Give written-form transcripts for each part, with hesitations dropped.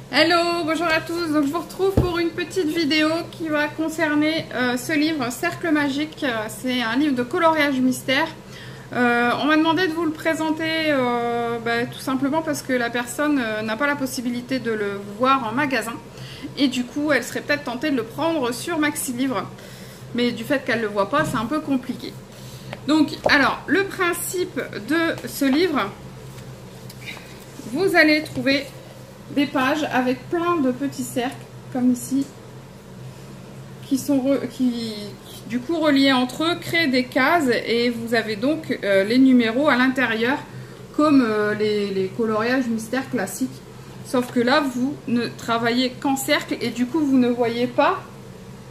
Hello, bonjour à tous. Donc je vous retrouve pour une petite vidéo qui va concerner ce livre Cercle Magique. C'est un livre de coloriage mystère. On m'a demandé de vous le présenter tout simplement parce que la personne n'a pas la possibilité de le voir en magasin. Et du coup, elle serait peut-être tentée de le prendre sur Maxi Livre. Mais du fait qu'elle ne le voit pas, c'est un peu compliqué. Donc, alors, le principe de ce livre, vous allez trouver des pages avec plein de petits cercles, comme ici, qui sont du coup reliés entre eux, créent des cases, et vous avez donc les numéros à l'intérieur, comme les coloriages mystères classiques. Sauf que là, vous ne travaillez qu'en cercle, et du coup, vous ne voyez pas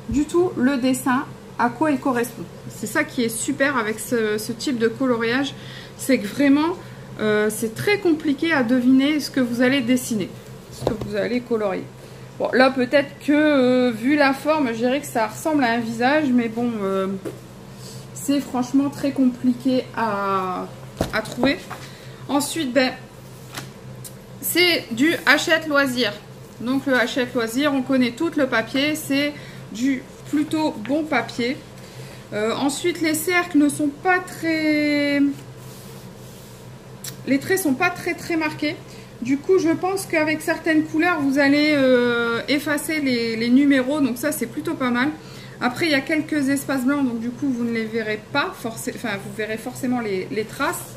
du tout le dessin, à quoi il correspond. C'est ça qui est super avec ce type de coloriage, c'est que vraiment, c'est très compliqué à deviner ce que vous allez dessiner, ce que vous allez colorier. Bon, là peut-être que vu la forme, je dirais que ça ressemble à un visage, mais bon, c'est franchement très compliqué à trouver. Ensuite, c'est du Hachette Loisir. Donc le Hachette Loisir, on connaît tout le papier, c'est du plutôt bon papier. Ensuite, les cercles ne sont pas très... Les traits sont pas très marqués. Du coup, je pense qu'avec certaines couleurs, vous allez effacer les numéros. Donc ça, c'est plutôt pas mal. Après, il y a quelques espaces blancs. Donc du coup, vous ne les verrez pas. Enfin, vous verrez forcément les traces.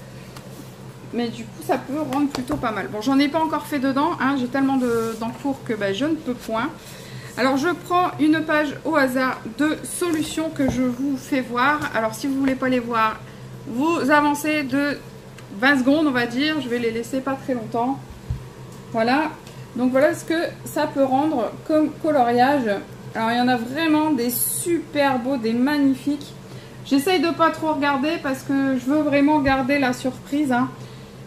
Mais du coup, ça peut rendre plutôt pas mal. Bon, j'en ai pas encore fait dedans. Hein, j'ai tellement d'encours que je ne peux point. Alors, je prends une page au hasard de solutions que je vous fais voir. Alors, si vous ne voulez pas les voir, vous avancez de 20 secondes, on va dire. Je vais les laisser pas très longtemps. Voilà. Donc, voilà ce que ça peut rendre comme coloriage. Alors, il y en a vraiment des super beaux, des magnifiques. J'essaye de pas trop regarder parce que je veux vraiment garder la surprise. Hein.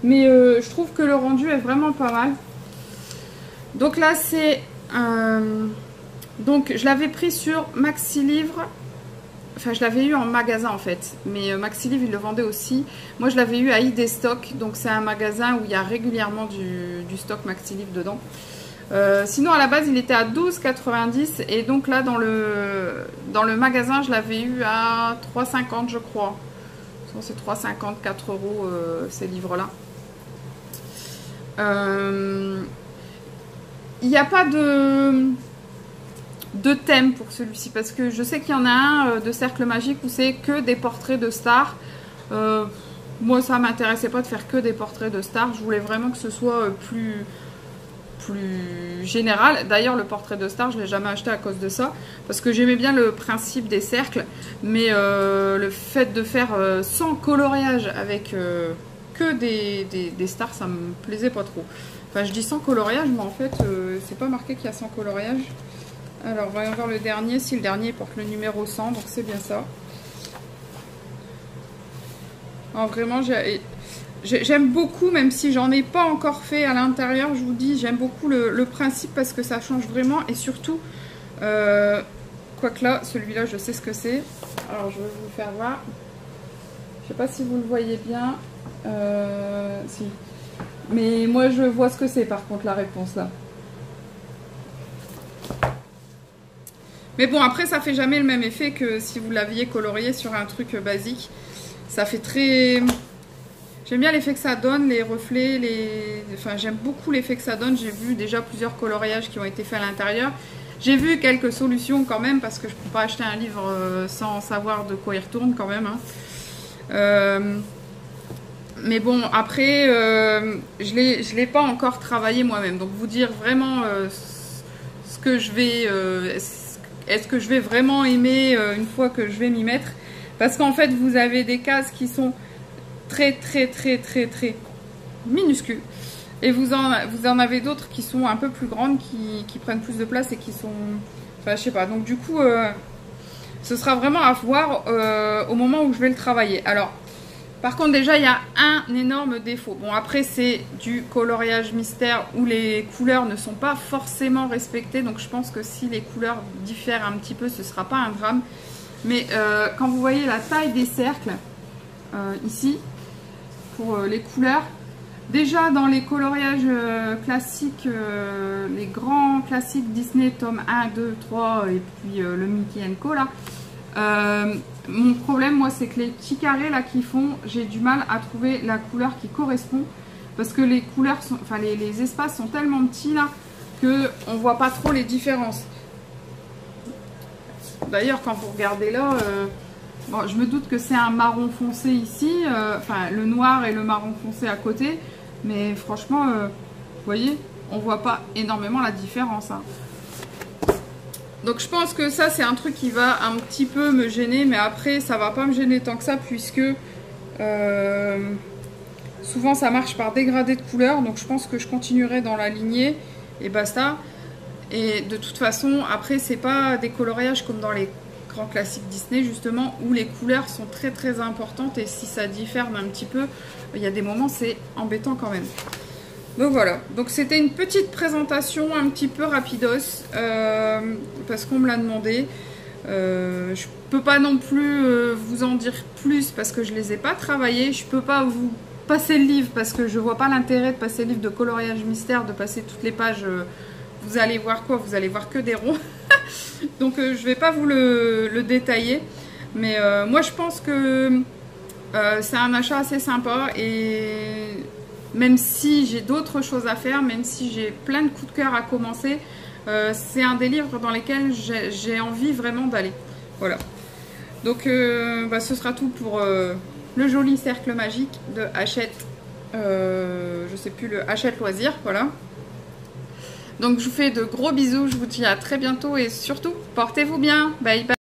Mais je trouve que le rendu est vraiment pas mal. Donc là, c'est... Donc je l'avais pris sur Maxi Livre. Enfin, je l'avais eu en magasin en fait. Mais Maxi Livre, il le vendait aussi. Moi, je l'avais eu à ID Stock. Donc c'est un magasin où il y a régulièrement du stock Maxi Livre dedans. Sinon, à la base, il était à 12,90 €. Et donc là, dans le magasin, je l'avais eu à 3,50 € je crois. C'est 3,50, 4 € ces livres-là. Il n'y a pas de thème pour celui-ci, parce que je sais qu'il y en a un de Cercle Magique où c'est que des portraits de stars. Moi, ça m'intéressait pas de faire que des portraits de stars. Je voulais vraiment que ce soit plus général. D'ailleurs, le portrait de star, je ne l'ai jamais acheté à cause de ça, parce que j'aimais bien le principe des cercles, mais le fait de faire sans coloriage avec que des stars, ça me plaisait pas trop. Enfin, je dis sans coloriage, mais en fait, c'est pas marqué qu'il y a sans coloriage. Alors, voyons voir le dernier. Si le dernier porte le numéro 100, donc c'est bien ça. Alors, vraiment, j'aime beaucoup, même si j'en ai pas encore fait à l'intérieur, je vous dis, j'aime beaucoup le principe parce que ça change vraiment. Et surtout, quoique là, celui-là, je sais ce que c'est. Alors, je vais vous le faire voir. Je sais pas si vous le voyez bien. Si. Mais moi, je vois ce que c'est, par contre, la réponse là. Mais bon, après, ça fait jamais le même effet que si vous l'aviez colorié sur un truc basique. Ça fait très... J'aime bien l'effet que ça donne, les reflets, Enfin, j'aime beaucoup l'effet que ça donne. J'ai vu déjà plusieurs coloriages qui ont été faits à l'intérieur. J'ai vu quelques solutions quand même, parce que je ne peux pas acheter un livre sans savoir de quoi il retourne quand même. Hein. Mais bon, après, je l'ai pas encore travaillé moi-même. Donc, vous dire vraiment ce que je vais... est-ce que je vais vraiment aimer une fois que je vais m'y mettre? Parce qu'en fait, vous avez des cases qui sont très minuscules. Et vous en avez d'autres qui sont un peu plus grandes, qui prennent plus de place et qui sont... Enfin, je sais pas. Donc, du coup, ce sera vraiment à voir au moment où je vais le travailler. Alors, par contre, déjà, il y a un énorme défaut. Bon, après, c'est du coloriage mystère où les couleurs ne sont pas forcément respectées. Donc, je pense que si les couleurs diffèrent un petit peu, ce ne sera pas un drame. Mais quand vous voyez la taille des cercles, ici, pour les couleurs, Déjà dans les coloriages classiques, les grands classiques Disney, tome 1, 2, 3 et puis le Mickey & Co là, mon problème moi c'est que les petits carrés là qui font, j'ai du mal à trouver la couleur qui correspond parce que les couleurs sont, enfin les espaces sont tellement petits là que on voit pas trop les différences. D'ailleurs quand vous regardez là, bon, je me doute que c'est un marron foncé ici, enfin le noir et le marron foncé à côté. Mais franchement, vous voyez, on voit pas énormément la différence. Hein. Donc je pense que ça, c'est un truc qui va un petit peu me gêner. Mais après, ça va pas me gêner tant que ça. Puisque souvent, ça marche par dégradé de couleur. Donc je pense que je continuerai dans la lignée. Et basta. Et de toute façon, après, c'est pas des coloriages comme dans les grands classiques Disney, justement, où les couleurs sont très très importantes. Et si ça diffère un petit peu, il y a des moments c'est embêtant quand même. Donc voilà, donc c'était une petite présentation un petit peu rapidos parce qu'on me l'a demandé. Je peux pas non plus vous en dire plus parce que je les ai pas travaillés. Je peux pas vous passer le livre parce que je vois pas l'intérêt de passer le livre de coloriage mystère, de passer toutes les pages. Vous allez voir quoi? Vous allez voir que des ronds. Donc je vais pas vous le détailler. Mais moi je pense que c'est un achat assez sympa et même si j'ai d'autres choses à faire, même si j'ai plein de coups de cœur à commencer, c'est un des livres dans lesquels j'ai envie vraiment d'aller. Voilà. Donc ce sera tout pour le joli cercle magique de Hachette, je sais plus, le Hachette Loisirs, voilà. Donc je vous fais de gros bisous, je vous dis à très bientôt et surtout, portez-vous bien, bye bye.